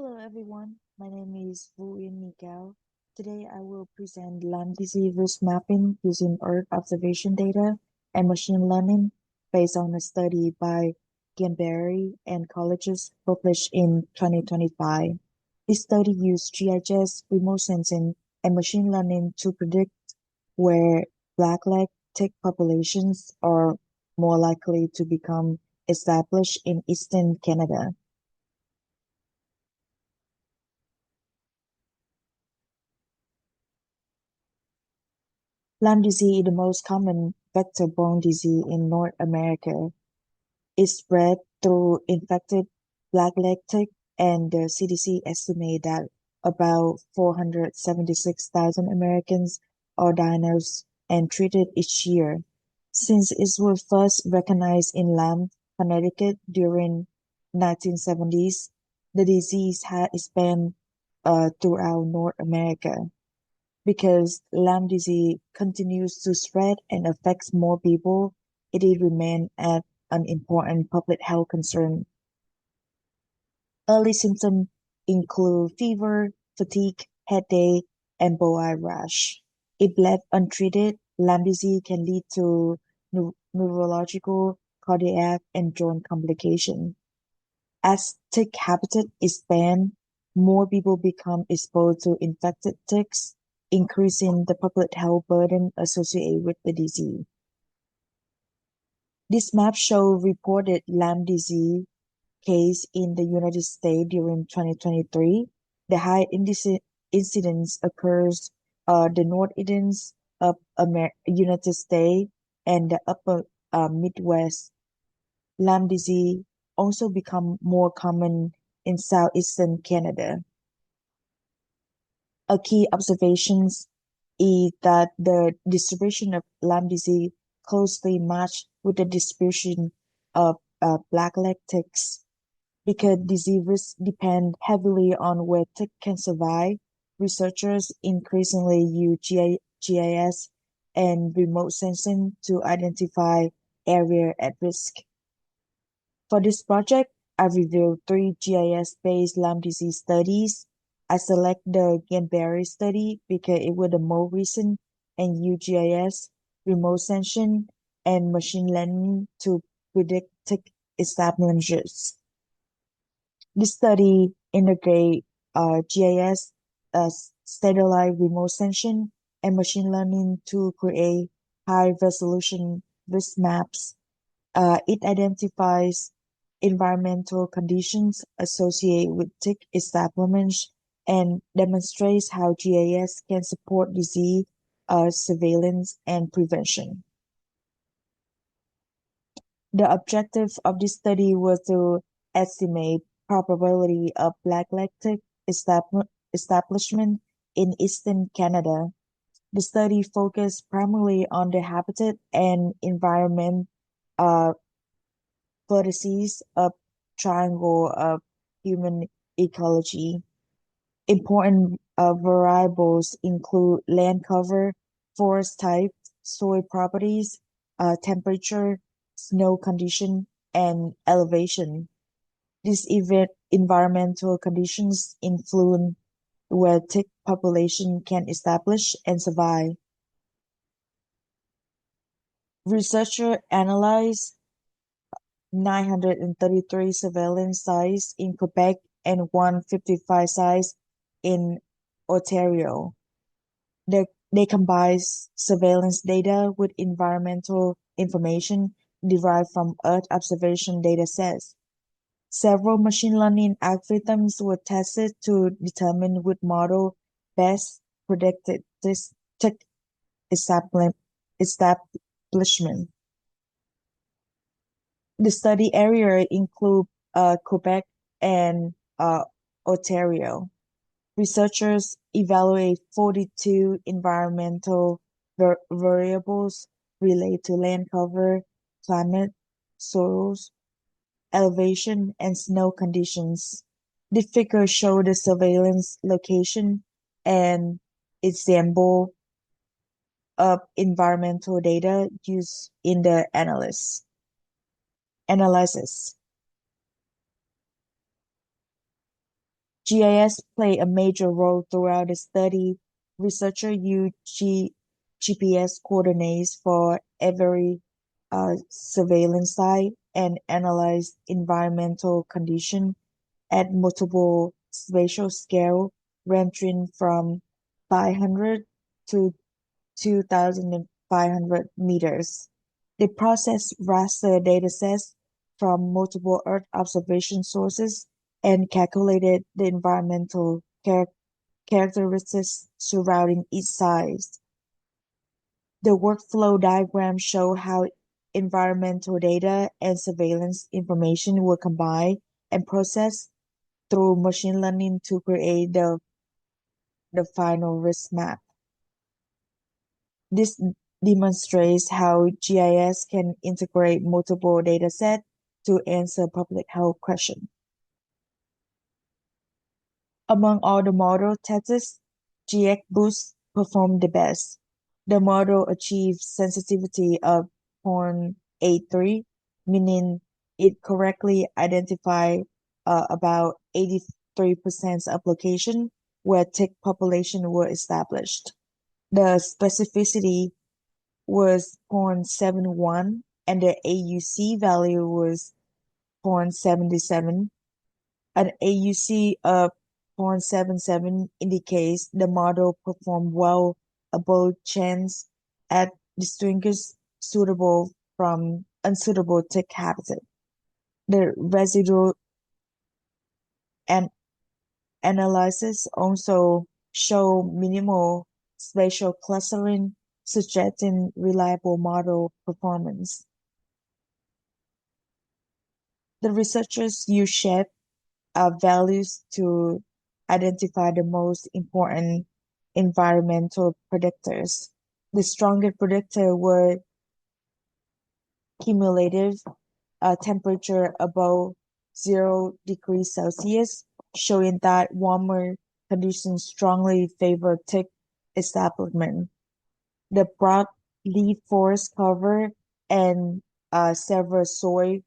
Hello everyone, my name is Vuyen Miguel. Today I will present Lyme disease risk mapping using Earth observation data and machine learning based on a study by Gamberry and colleagues published in 2025. This study used GIS, remote sensing, and machine learning to predict where blackleg tick populations are more likely to become established in eastern Canada. Lyme disease is the most common vector-borne disease in North America. It spread through infected blackleg tick, and the CDC estimates that about 476,000 Americans are diagnosed and treated each year. Since it was first recognized in Lyme, Connecticut during 1970s, the disease has expanded throughout North America. Because Lyme disease continues to spread and affects more people, it remains an important public health concern. Early symptoms include fever, fatigue, headache, and bowel rash. If left untreated, Lyme disease can lead to neurological, cardiac, and joint complications. As tick habitat expands, more people become exposed to infected ticks, increasing the public health burden associated with the disease. This map shows reported Lyme disease case in the United States during 2023. The high incidence occurs the northeast of United States and the upper Midwest. Lyme disease also become more common in southeastern Canada. A key observation is that the distribution of Lyme disease closely matched with the distribution of blackleg ticks. Because disease risks depend heavily on where tick can survive, researchers increasingly use GIS and remote sensing to identify areas at risk. For this project, I reviewed three GIS-based Lyme disease studies. I select the Gamberry study because it was the most recent and use GIS, remote sensing, and machine learning to predict tick establishments. This study integrates GIS, satellite remote sensing, and machine learning to create high-resolution risk maps. It identifies environmental conditions associated with tick establishments and demonstrates how GIS can support disease surveillance and prevention. The objective of this study was to estimate probability of blackleg tick establishment in eastern Canada. The study focused primarily on the habitat and environment vertices of triangle of human ecology. Important variables include land cover, forest type, soil properties, temperature, snow condition, and elevation. These environmental conditions influence where tick population can establish and survive. Researchers analyzed 933 surveillance sites in Quebec and 155 sites in Ontario. They combine surveillance data with environmental information derived from Earth observation data sets. Several machine learning algorithms were tested to determine which model best predicted this tick establishment. The study area include Quebec and Ontario. Researchers evaluate 42 environmental variables related to land cover, climate, soils, elevation, and snow conditions. The figures show the surveillance location and example of environmental data used in the analysis. GIS play a major role throughout the study. Researchers use GPS coordinates for every surveillance site and analyze environmental conditions at multiple spatial scale ranging from 500 to 2,500 meters. They process raster datasets from multiple Earth observation sources and calculated the environmental characteristics surrounding each site. The workflow diagram show how environmental data and surveillance information were combined and processed through machine learning to create the final risk map. This demonstrates how GIS can integrate multiple datasets to answer public health questions. Among all the model tests, GX Boost performed the best. The model achieved sensitivity of 0.83, meaning it correctly identified about 83% of locations where tick population were established. The specificity was 0.71 and the AUC value was 0.77. An AUC of 0.77 indicates the model performed well above chance at distinguish suitable from unsuitable tick habitat. The residual and analysis also show minimal spatial clustering, suggesting reliable model performance. The researchers use shape values to identify the most important environmental predictors. The strongest predictor were cumulative temperature above 0 degrees Celsius, showing that warmer conditions strongly favor tick establishment. The broad leaf forest cover and several soil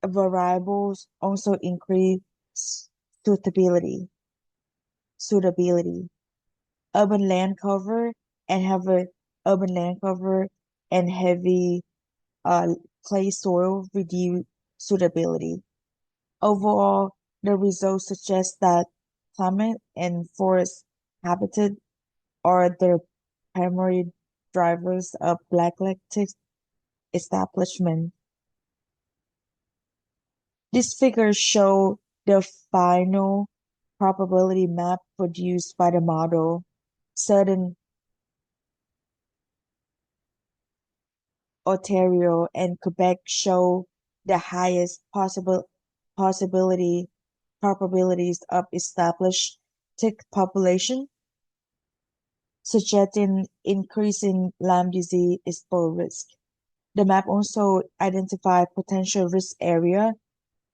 variables also increase suitability. Urban land cover and urban land cover and heavy clay soil reduce suitability. Overall, the results suggest that climate and forest habitat are the primary drivers of blackleg tick establishment. These figures show the final probability map produced by the model. Certain Ontario and Quebec show the highest probabilities of established tick population, suggesting increasing Lyme disease exposure risk. The map also identifies potential risk area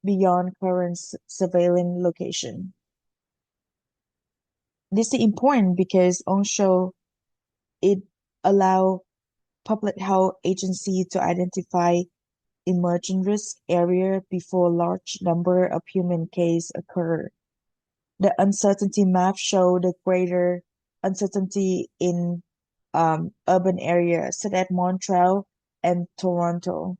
beyond current surveillance location. This is important because also it allows public health agency to identify emerging risk area before large number of human cases occur. The uncertainty map show the greater uncertainty in urban areas such as Montreal and Toronto,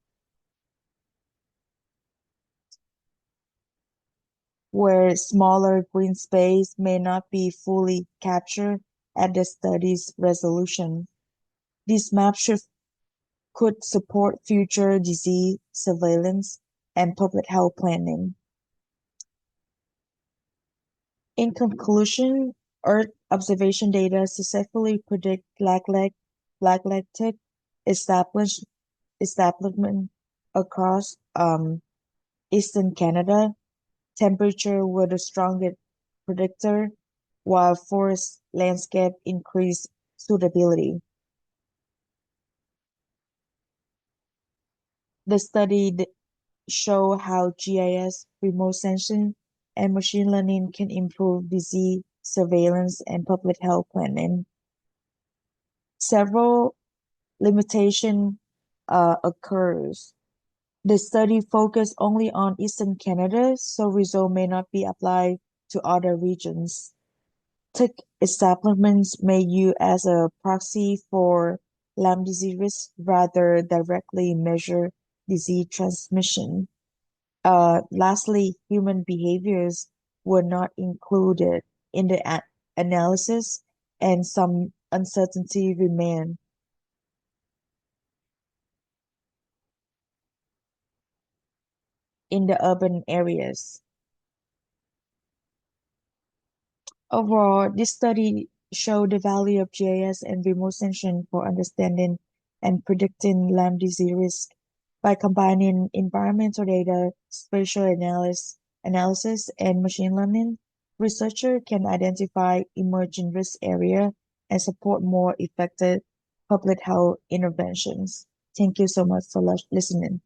where smaller green space may not be fully captured at the study's resolution. This map could support future disease surveillance and public health planning. In conclusion, Earth observation data successfully predict blackleg tick establishment across eastern Canada. Temperature were the strongest predictor, while forest landscape increased suitability. The study show how GIS, remote sensing, and machine learning can improve disease surveillance and public health planning. Several limitations occurs. The study focused only on Eastern Canada, so results may not be applied to other regions. Tech establishments may use as a proxy for Lyme disease risk rather directly measure disease transmission. Lastly, human behaviors were not included in the analysis, and some uncertainty remain in the urban areas. Overall, this study showed the value of GIS and remote sensing for understanding and predicting Lyme disease risk. By combining environmental data, spatial analysis, and machine learning, researchers can identify emerging risk areas and support more effective public health interventions. Thank you so much for listening.